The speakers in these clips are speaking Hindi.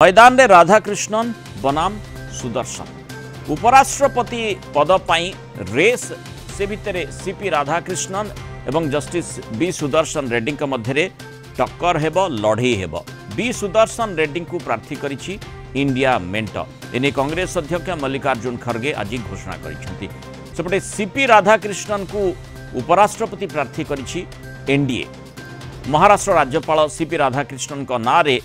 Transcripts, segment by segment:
मैदान रे राधाकृष्णन बनाम सुदर्शन उपराष्ट्रपति पद पाई रेस से भितर सीपी राधाकृष्णन एवं जस्टिस बी सुदर्शन रेड्डी मध्य टक्कर हेब लड़ई हेब। बी सुदर्शन रेड्डी को प्रार्थी करिछि इंडिया मेंट। एने कांग्रेस अध्यक्ष मल्लिकार्जुन खड़गे आज घोषणा करिसेंति। सेपटे सीपी राधाकृष्णन को उपराष्ट्रपति प्रार्थी करिछि एनडीए। महाराष्ट्र राज्यपाल सीपी राधाकृष्णन को नारे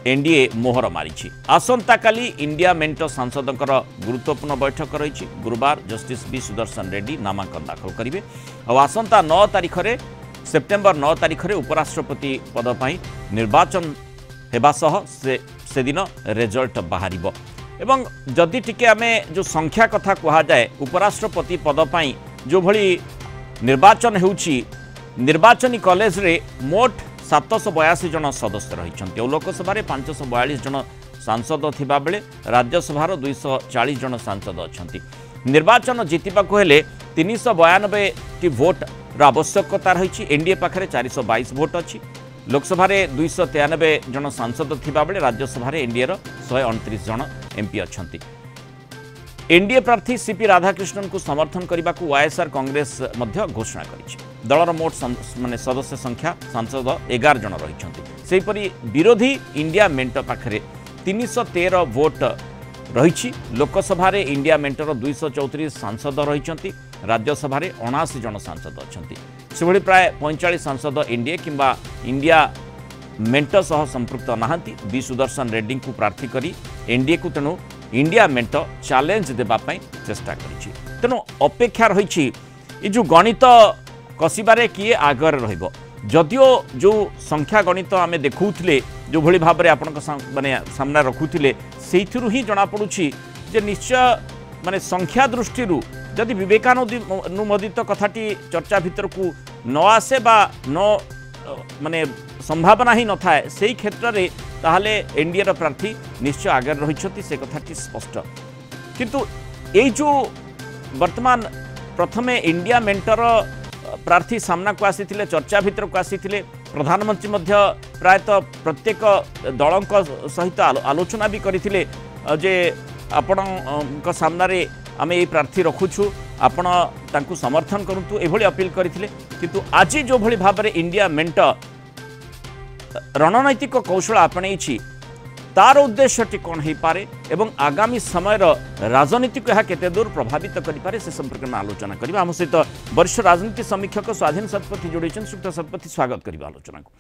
एनडीए मोहर मारी। आसंता काली इंडिया मेंट सांसदों गुरुत्वपूर्ण बैठक रही। गुरुवार जस्टिस बी सुदर्शन रेड्डी नामांकन दाखल करेंगे और आसंता 9 तारिख रे सेप्टेम्बर 9 तारिख रे उपराष्ट्रपति पद पाई निर्वाचन हेबा सह से दिन रिजल्ट बाहरिबो। एवं जदि टिके आमे जो संख्या कथा कहा जाए उपराष्ट्रपति पद पाई जो भली निर्वाचन हेउची निर्वाचनी कॉलेज रे मोट 782 जन सदस्य रही और लोकसभा 542 जन सांसद थिबा बेले राज्यसभा 240 जन सांसद अच्छा। निर्वाचन जीतवा हेले 392 टी भोट आवश्यकता रही। एनडीए पाखे 422 भोट अच्छी। लोकसभा 293 जन सांसद थिबा बेले राज्यसभा एनडीए 129 जन एमपी अच्छा। एनडीए प्रार्थी सीपी राधाकृष्णन को समर्थन करने को वाईएसआर कांग्रेस घोषणा करिछि। दलर मोट माने सदस्य संख्या सांसद 11 जन रही। विरोधी इंडिया मेंट पाखे 313 भोट रही। लोकसभा इंडिया मेंटर 234 सांसद रही। राज्यसभा 79 जन सांसद अच्छा। से प्राय 45 सांसद एनडीए किंबा इंडिया मेंट सह संपृक्त नहांती। बी सुदर्शन रेड्डी को प्रार्थी करी एनडीए को तेणु इंडिया मेंट चैलेंज देवाई चेष्टा करिछि। तेणु अपेक्षा रही जो गणित कसबारे किए आगर रहिबो। जदियो जो संख्या गणित आमे देखुथिले जो भली भाबरे आपनक माने सामना रखुथिले सेइथिरु ही जणा पडुछि जे निश्चय माने संख्या दृष्टि जदि विवेकानुमोदित कथाटी चर्चा भितर को न आसे बा न माने संभावना ही न थाए सेही क्षेत्र रे ताहले एनडीए रो प्रार्थी निश्चय आगर रहिछथि से कथाटी स्पष्ट। किंतु ए जो वर्तमान प्रथमे इंडिया मेंटर प्रार्थी सामना को आसी चर्चा भितर को आसी प्रधानमंत्री मध्य प्रायतः प्रत्येक दल सहित आलोचना भी करथिले जे आपण सामना रे आमे ये प्रार्थी रखुछु आपण तांकु समर्थन करंतु एभली अपील करथिले। किंतु आज जो भली भाबरे इंडिया मेंट रणनैतिक कौशल आपणेछि तार उद्देश्यटी कौन हो पारे एवं आगामी समय राजनीति को यह केते दूर प्रभावित करिपारे से संपर्क में आलोचना करबा। हम सहित वरिष्ठ राजनीति समीक्षक स्वाधीन शतपथी जोड़ी सुक्त शतपथी स्वागत करबा आलोचना को।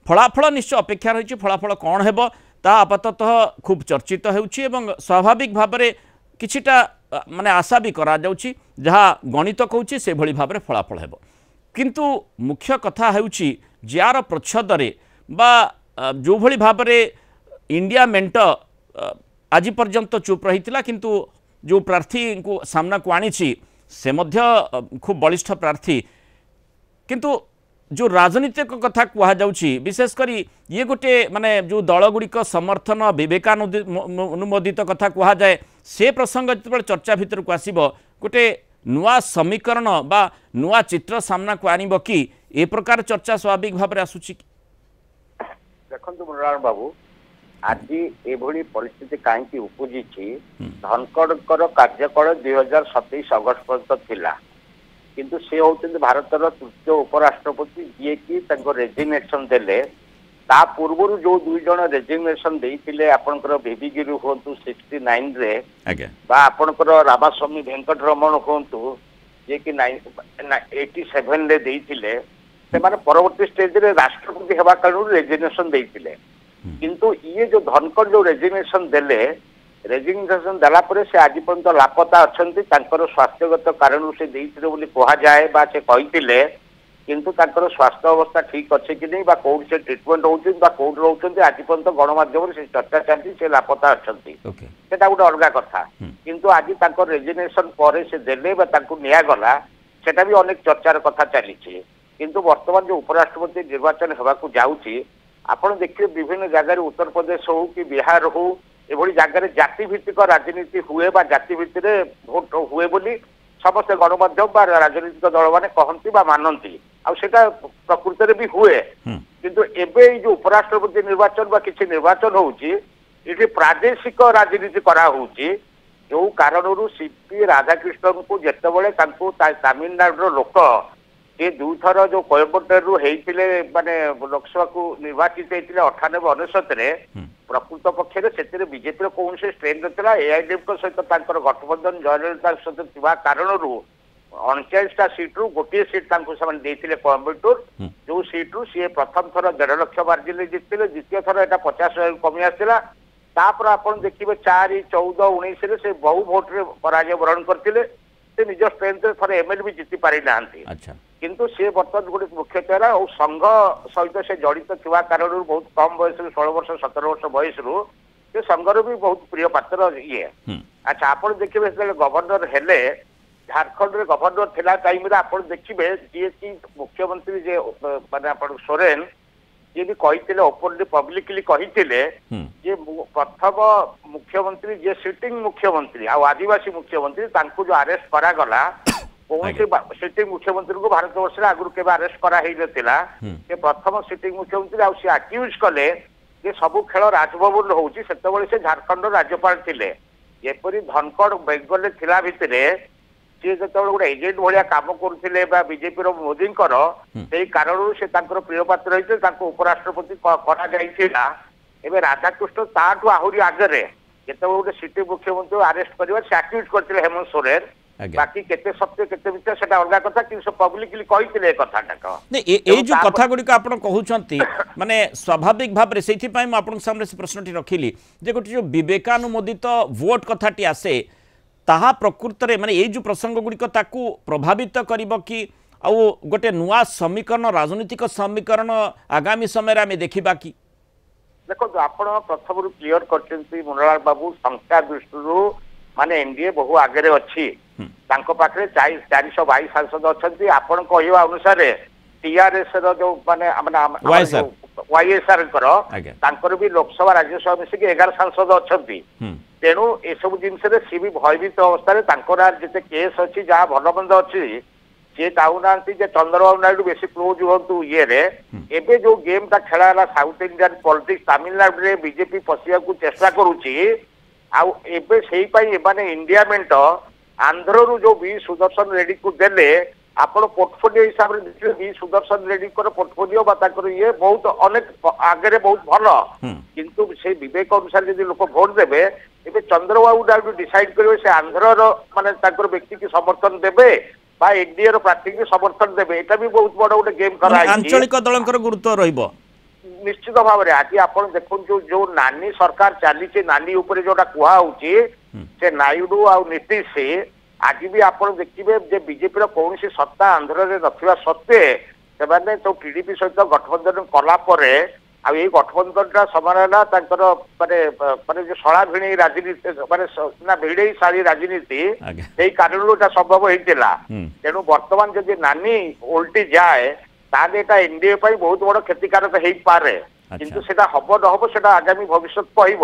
फलाफल निश्चय अपेक्षा रही। फलाफल कौन हेबो ता आपाततः खूब चर्चित होउछि एवं स्वाभाविक भाव में किछिटा माने आशा भी करा जाउछि जहाँ गणित कहूछि से भली भाव में फलाफल हेबो। किंतु मुख्य कथा हेउछि जार प्रच्छदरे बा जो भली भाव में इंडिया मेंट आज पर्यंत चुप रही किंतु जो प्रार्थी को सामना को आनी से मध्य खूब बलिष्ठ प्रार्थी। किंतु जो राजनीतिक कथा कह जाउछि विशेषकर ये गोटे माने जो दल गुड़िक समर्थन विवेकानुमोदित कथा कह जाए से प्रसंग जो चर्चा भितर को आसीबो गोटे नुआ समीकरण बा नुआ चित्र सामना को आनिबो कि ए प्रकार चर्चा स्वाभाविक भाव में आसुछि। देखंतु मुरार बाबू आज एभली परिस्थिति कहीं उपजी धनखड़ कार्यकाल 2027 अगस्त पर्यंत थिला। किंतु से होते भारतर तृतीय उपराष्ट्रपति जी की रेजिग्नेशन देले ता पूर्व जो 2 जन रेजिग्नेशन देइथिले आपनकर बेबी गिरी होंतु 69 रे बा आपनकर रामास्वामी वेंकटरमण होंतु जे कि 87 रे देइथिले से माने परवर्ती स्टेज रे राष्ट्रपति हेबा कारण रेजिग्नेशन देइथिले। किंतु ये जो धनखड़ जो रेजिग्नेशन देले रेजिग्नेशन देला परे से आज पर्यंत लापता अछंती। तांकर स्वास्थ्यगत कारण से देइथिले बोली कहा जाए बा से कहिथिले किंतु तांकर स्वास्थ्य अवस्था ठीक अच्छे कि नहीं बा कोड से ट्रीटमेंट होउछि बा कोड रहउछंती आज पर्यंत गणमाध्यम से चर्चा चलती से लापता अछंती सेटा गोटे अलगा कथा। किंतु आज तांकर रेजिग्नेशन परे से देले बा तांकु निया गला सेटा भी अनेक चर्चार कथा चलीछि। किंतु वर्तमान जो उपराष्ट्रपति निर्वाचन हेबाकु जाउछि आपण देखिए विभिन्न जगह उत्तर प्रदेश हो कि बिहार हो एभली जगह जाति भित्तिक राजनीति हुए बा जाति भित्तिरे भोट हुए बोली समस्त गणमाध्यम बा राजनीतिक दल माने कहंती बा मानंती। आटा प्रकृत भी हुए किंतु एबे जो उपराष्ट्रपति निर्वाचन बा किसी निर्वाचन होउची इठी प्रादेशिक राजनीति करा होउची जो कारण सीपी राधाकृष्णन को जितेबाला तमिलनाडु लोक ये दुईथर जो कोयम्बटूर होते माने लोकसभा को निर्वाचित होते 98-99 प्रकृत पक्ष से बीजेपी कौन से स्ट्रेन रहा एआईडीएफ सहित गठबंधन जयललिता सहित कारण 49टा सीट्रु गोटे सीट कोयम्बटूर जो सीट्रु सी प्रथम थर 1.5 लाख मार्जिन जितने द्वितीय थर यहाँ 50 कमी आसाला तापर आपन देखिए 4, 14, 19 से बहु भोट रे पराजय वरण करते निज स्ट्रेंथ थे एमएलए भी जीति पारि ना किंतु सी बर्तमान गोटे मुख्य चेहरा और संघ सहित से जड़ित थिबा कारण बहुत कम बयस 16 वर्ष 17 वर्ष बयस से संघर भी बहुत प्रिय पात्र ये अच्छा आप देखिए गवर्नर हेले झारखंड रे गवर्नर थिला टाइम रे आप देखिए जी कि मुख्यमंत्री जे माने आपण सोरेन ये भी कही ओपनली पब्लिकली कही जे प्रथम मुख्यमंत्री जे सिटिंग मुख्यमंत्री आदिवासी मुख्यमंत्री तांको जो अरेस्ट करा गला कौन से सिटिंग मुख्यमंत्री को भारत वर्ष आगु के अरेस्ट करा से प्रथम सिटिंग मुख्यमंत्री आउ आक्यूज कले जे सबु खेल राजभवन होउची सेतबेले से झारखंड राज्यपाल थिले एपरी धनकड़ बेंगल थिला भितरे सी जो गोटे एजेंट भाया कम करुले बीजेपी मोदी कारण से प्रिय पात्र होते उपराष्ट्रपति करा राधाकृष्ण ताठू आहरी आगे जिते गोटे सिटी मुख्यमंत्री अरेस्ट कर आक्यूज करते हेमंत सोरेन बाकी केते सत्य केते मिथ्या सेटा अलग कथा कि पब्लिकली कहितले कथाटा ए जो कथा गुडी का आपण कहउछंती माने स्वाभाविक भाव रे सेथि पई म आपण सामने से प्रश्नटी रखिली जे गोटे जो विवेकानुमोदित वोट कथाटी आसे ताहा प्रकृत रे माने ए जो प्रसंग गुडी को ताकू प्रभावित करिवो कि आउ गोटे नुआ समीकरण राजनीतिक समीकरण आगामी समय रे आमे देखिबा कि देखो आपण प्रथम क्लियर करचंती मुनलाल बाबू संख्या दृष्टि माने एनडीए बहु आगे अच्छी पाखे 422 सांसद अच्छा आपण कहवा अनुसार टीआरएस जो माने वाईएसआर भी लोकसभा राज्यसभा मिसिक 11 सांसद अच्छा तेणु एसबू जिनस सी भी भयभीत अवस्था जिते केस अच्छी जहाँ भल मंद अच्छी सी चाहूना चंद्रबाबू नायडू बेसी क्लोज हूँ ये जो गेम टा खेला साउथ इंडियन पॉलिटिक्स तमिलनाडु में बीजेपी पशिया चेष्टा करुच्ची आने इंडिया मेंट आंध्र जो बी सुदर्शन रेड्डी को देले आपण पोर्टफोलियो हिसाब से बी सुदर्शन रेड्डी पोर्टफोलियो ये बहुत अनेक आगे बहुत भल किंतु से विवेक अनुसार जब लोक भोट देवे ए चंद्रबाबू नायडू डिसाइड करेंगे से आंध्र माने व्यक्ति की समर्थन देवे एनडीए प्रार्थी की समर्थन देवे एटा भी बहुत बड़ गोटे गेम करा आंचलिक दलंकर गुरुत्व रहिबो निश्चित भाव में आज आप देखु जो नानी सरकार चली नानी उपर जोटा कहुची से नायडू आ नीतीश आज भी आप देखिए बीजेपी कौन सी सत्ता आंध्र में ना सत्वे से तो टीडीपी सहित गठबंधन कलापर आई गठबंधन समान माने जो शला भिड़ी राजनीति माने भिड़े शाड़ी राजनीति कारण संभव होता तेणु बर्तमान जब नानी उल्टी जाए ताले एनडीए बहुत बड़ क्षतिकारक हो पारे किंतु सेटा हम न हम से आगामी भविष्य कह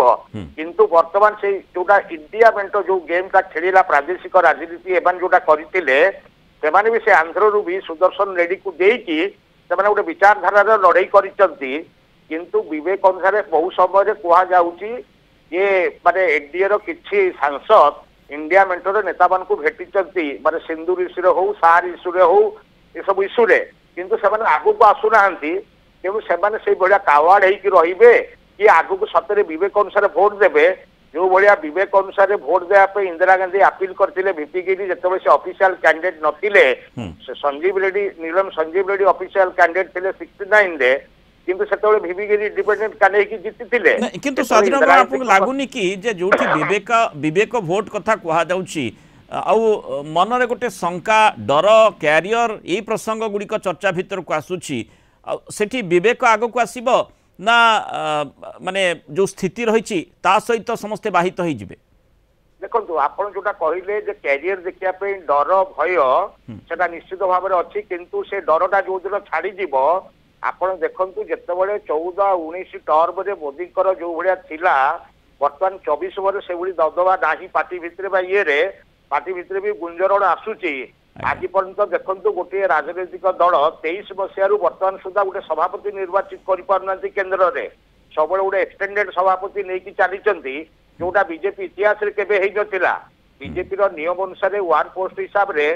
किंतु वर्तमान से जोटा इंडिया मेंट जो गेम टा खेला प्रादेशिक राजनीति एवं जोटा करते भी से आंध्र भी सुदर्शन रेड्डी को देकी गोटे विचारधारा लड़ाई किंतु विवेक अनुसार बहु समय कहुची ये माने एनडीए किसी सांसद इंडिया मेंटर नेता मान भेटी माने सिंदूर इश्यू हो सार इश्यू हो ये सब इश्यू किंतु से आगु को आसुना तेणु से भाया कावाड़ रे कि आगु को सतरे विवेक अनुसार भोट देवे जो भाया विवेक अनुसार भोट देवाई इंदिरा गांधी अपील करते भिपिगिरी जिते से ऑफिशियल कैंडिडेट नथिले संजीव रेड्डी नीलम संजीव रेड्डी ऑफिशियल कैंडिडेट थे 69 रे किंतु से भिपिगिरी इंडिपेंडेंट कैंडिडेट जीतिथिले किंतु स्वाधीन आपको लागुनी कि जे जोठी विवेक भोट कथा कहा जाउची आउ मनरे गोटे शंका डर क्यारियर यही प्रसंग गुड़िक चर्चा भितर को आसुची सेठी विवेक आग को आसीबो ना माने जो स्थिति रही ता सहित समस्ते बाहित होई जिवे देखो आप जोटा कहले जे कैरियर देखिया पे डर भय सेटा निश्चित भाव में अच्छी किंतु से डरटा जो दिन छाड़ी जीवो आपण देखंतु जेतेबेले 14-19 टर्म रे मोदी जो भाया थिला वर्तमान 24 वर्ष से दबदबा नाही पार्टी भितर ये रे पार्टी भितर भी गुंजरण आसुची आज पर्यंत देखो गोटे राजनैतिक दल 23 मसीह बर्तमान सुधा गोटे सभापति निर्वाचित कर केन्द्र में सब गोटे एक्सटेंडेड सभापति नहीं चली जोटा बीजेपी इतिहास केवे नथिला बीजेपी नियम अनुसार वन पोस्ट हिसाब से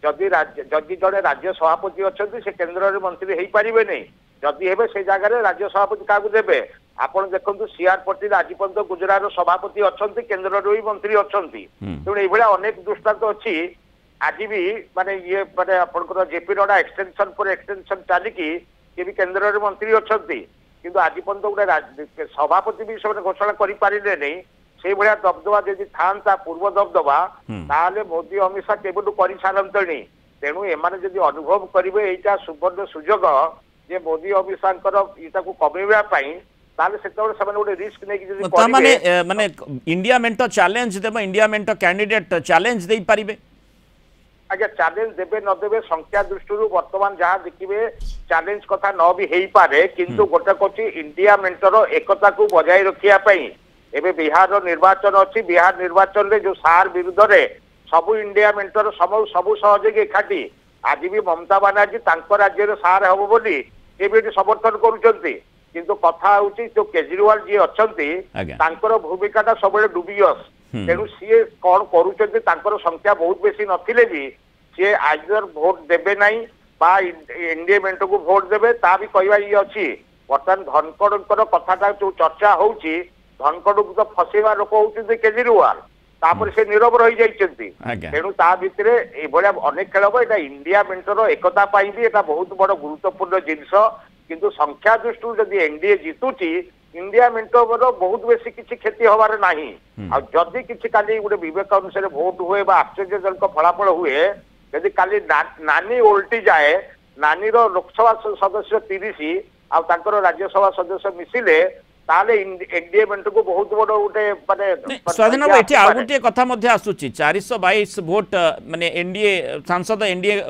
जदि जड़े राज्य सभापति अच्छा से केन्द्र में मंत्री हो पारे नहीं जदि हे से जगह राज्य सभापति क्या देवे आपड़ देखो सीआर पटेल आज पर्यटन गुजरात सभापति अच्छा केन्द्र भी मंत्री अच्छा तेणु ये अनेक दृष्टांत अच्छी आज भी माने ये माने आपंकर जेपी नड्डा एक्सटेंशन पर एक्सटेंशन चलिकी ये भी केन्द्र में मंत्री अच्छा किंतु आज पर्यटन गोटे सभापति भी से घोषणा करें नहीं से भाया दबदबा जदि था पूर्व दबदबा ताले मोदी अमित शाह केवल कर सारंतणी तेणु एमाने जदि अनुभव करेंगे यहाँ सुवर्ण सुजोग जे मोदी अमित शाह कमेवाई गोटे रिस्क नहीं माने इंडिया मेंट चैलेंज देव इंडिया मेंट कैंडिडेट चैलेंज दे पारिबे आज्ञा चैलेंज देवे नदेवे संख्या दृष्टि वर्तमान जहाँ देखिए चैलेंज कथा न भी हो पारे किंतु गोटे कौन इंडिया मेंटर एकता को बजाय रखापी एवं बिहार निर्वाचन अच्छी बिहार निर्वाचन में जो सार विरुद्ध रे सबू इंडिया मेंटर सबू सहयोगी एकाठी आज भी ममता बानार्जी राज्य सार हम बोली समर्थन करुँच किंतु कथा हूँ जो केजरीवाल जी अच्छा भूमिका सब डुबियस तेणु सी कौन कर संख्या बहुत बेसी नथिले भी सी आइदर भोट देवे ना इंडिया मेंट को भोट देवे ता भी कहवा ये अच्छी बर्तमान धनखड़ कथा जो चर्चा हो धनखड़ को तो फसेवा लोक होती केजरीवाल तापर से नीरव रही जाइए तेणु ता भितर ये अनेक खेल हम यहाँ इंडिया मेंटर एकता भी यहाँ बहुत बड़ गुरुत्वपूर्ण जिनस किंतु संख्या दृष्टि जदि एनडीए जीतुची इंडिया मेंटर बहुत बेसी किसी क्षति हबार ना जदि किसी काली गोटे विवेक अनुसार भोट हुए आश्चर्यजनक फलाफल हुए यदि काली नानी ओल्टी जाए नानी लोकसभा सदस्य 30 आर राज्यसभा सदस्य मिसिले एनडीए मेंट को बहुत बड़ गोटे माने स्वाधीन बाबू आ गोटे कथा मध्य आसुची 422 भोट माने एनडीए सांसद एनडीए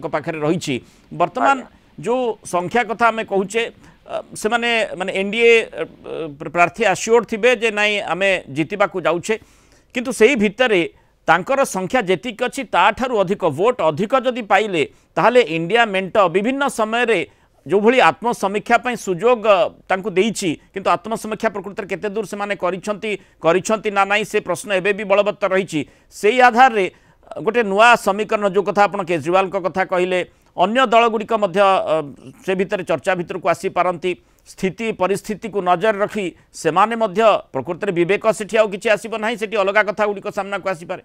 पाखे रही वर्तमान जो संख्या कथा आम कहूचे से माने माने एनडीए प्रार्थी आश्योर थिबे जे नाई आमे जितिबा को जाउछे किंतु सेही भितरे तांकर संख्या जेतिक अछि ताठारु अधिक वोट अधिक जदि पाइले ताहले इंडिया मेंट विभिन्न समय रे जो भली आत्मसमीक्षा पई सुजोग तांकु देइछि किंतु आत्मसमीक्षा प्रकृति केते दूर से माने करिछंती ना नाई से प्रश्न एबे भी बलवत्तर रहिछि सेही आधार रे गोटे नुआ समीकरण जो कथा आपण केजरीवाल को कथा कहिले अन्य दलगुड़िक से भितर चर्चा भितर को आसी पारंती स्थिति परिस्थिति को नजर रखी से माने मध्य प्रकृति विवेक सेठी आउ किछि आसीबो नाही सेठी अलगा कथा गुड़िक सामना को आसी पारे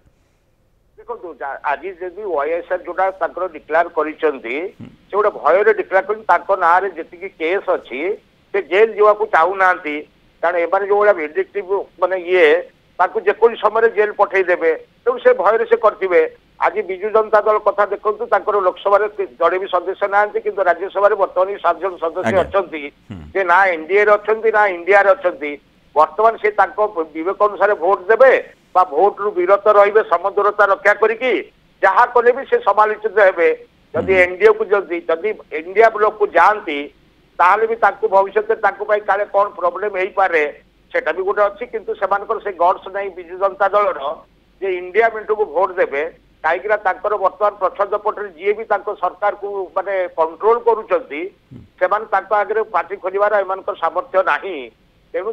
देखो आज जदि वाईएसआर जोटा ताकर डिक्लेयर करिसंती से गोटे भय डिक्लेयर कर ताको ना रे जति केस अछि से जेल जीवा को चाहू नांती कारण एबार जो विंडिक्टिव माने ये ताको जेकोली समय जेल पठै देबे तो से भय से करथिबे आज बिजु जनता दल कथा देखु लोकसभा जड़े भी सदस्य ना कि राज्यसभा बर्तमान 7 जन सदस्य अच्छा ना एनडीए अच्छा ना इंडिया अच्छा बर्तमान से विवेक अनुसार भोट देवे भोट रु विरत रे समदूरता रक्षा करी जहाँ कले भी से समालोचित हे जदि एनडीए को जदि इंडिया ब्लॉक को जाती ताले भी भविष्य काले कौन प्रोब्लेम हो पारे सेटा भी गोटे अच्छी किंतु से गड्स नहीं बिजु जनता दल जे इंडिया मेंट को भोट देवे कहीं बर्तमान प्रच्छद पटे जी भी सरकार को माने कंट्रोल करुँच आगे पार्टी खोलिबार एम सामर्थ्य ना तेणु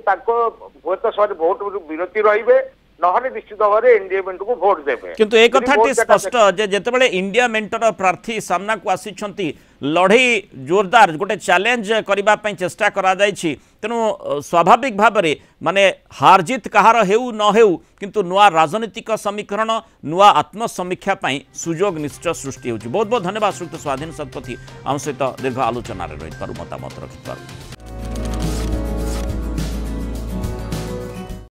हुए से भोट विरति रे ना निश्चित भाव एनडीए मेंट को भोट देवे किंतु एक कथाटी स्पष्ट जे जेतेबेले इंडिया मेंटर प्रार्थी सामना को आसिछंती लड़ई जोरदार गोटे चैलेंज करबा पई चेष्टा करा जायछि तेणु स्वाभाविक भाव में माने हारजित कहार हेउ न हेउ किंतु नुआ राजनीतिक समीकरण नुआ आत्मसमीक्षा पई सुजोग निश्चय सृष्टि होछि बहुत बहुत धन्यवाद श्रीयुक्त स्वाधीन शतपथी आम सहित दीर्घ आलोचन रही मतामत रखिथार।